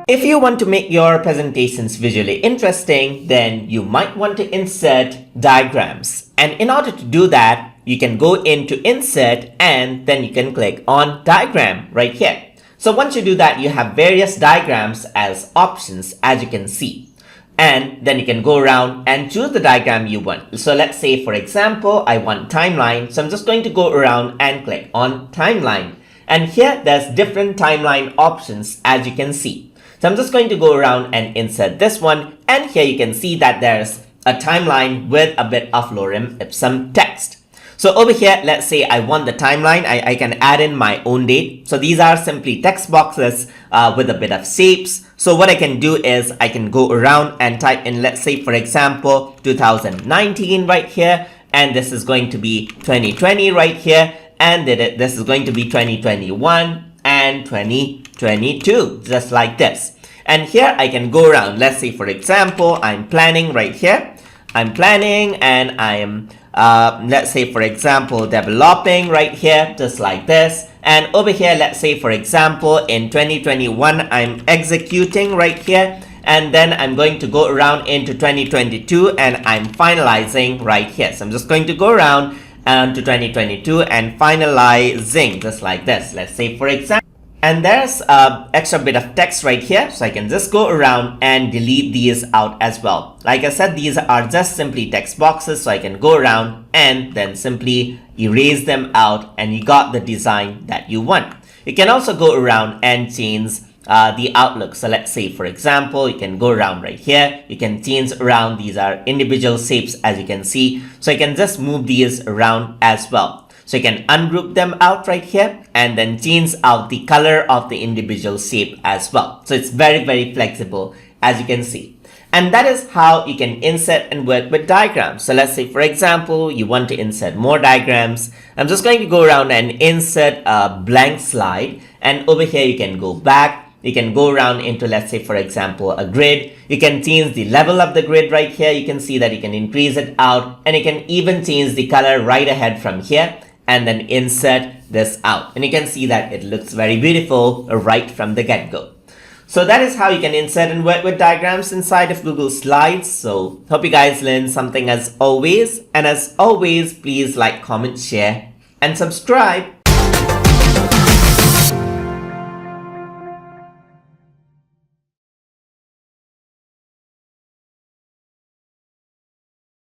If you want to make your presentations visually interesting, then you might want to insert diagrams. And in order to do that, you can go into Insert and then you can click on Diagram right here. So once you do that, you have various diagrams as options, as you can see. And then you can go around and choose the diagram you want. So let's say, for example, I want timeline. So I'm just going to go around and click on Timeline. And here there's different timeline options, as you can see. So I'm just going to go around and insert this one, and here you can see that there's a timeline with a bit of lorem ipsum text. So over here, let's say I want the timeline, I can add in my own date. So these are simply text boxes with a bit of shapes. So what I can do is I can go around and type in, let's say, for example, 2019 right here, and this is going to be 2020 right here, and this is going to be 2021 and 2022, just like this. And here I can go around. Let's say, for example, I'm planning right here. I'm planning and I am, let's say, for example, developing right here, just like this. And over here, let's say, for example, in 2021, I'm executing right here. And then I'm going to go around into 2022 and I'm finalizing right here. So I'm just going to go around to 2022 and finalizing, just like this. Let's say, for example, and there's an extra bit of text right here, so I can just go around and delete these out as well. Like I said, these are just simply text boxes, so I can go around and then simply erase them out, and you got the design that you want. You can also go around and change the outlook. So let's say, for example, you can go around right here. You can change around. These are individual shapes, as you can see. So you can just move these around as well. So you can ungroup them out right here and then change out the color of the individual shape as well. So it's very, very flexible, as you can see. And that is how you can insert and work with diagrams. So let's say, for example, you want to insert more diagrams. I'm just going to go around and insert a blank slide. And over here, you can go back. You can go around into, let's say, for example, a grid. You can change the level of the grid right here. You can see that you can increase it out, and you can even change the color right ahead from here and then insert this out. And you can see that it looks very beautiful right from the get-go. So that is how you can insert and work with diagrams inside of Google Slides. So hope you guys learned something as always. And as always, please like, comment, share, and subscribe.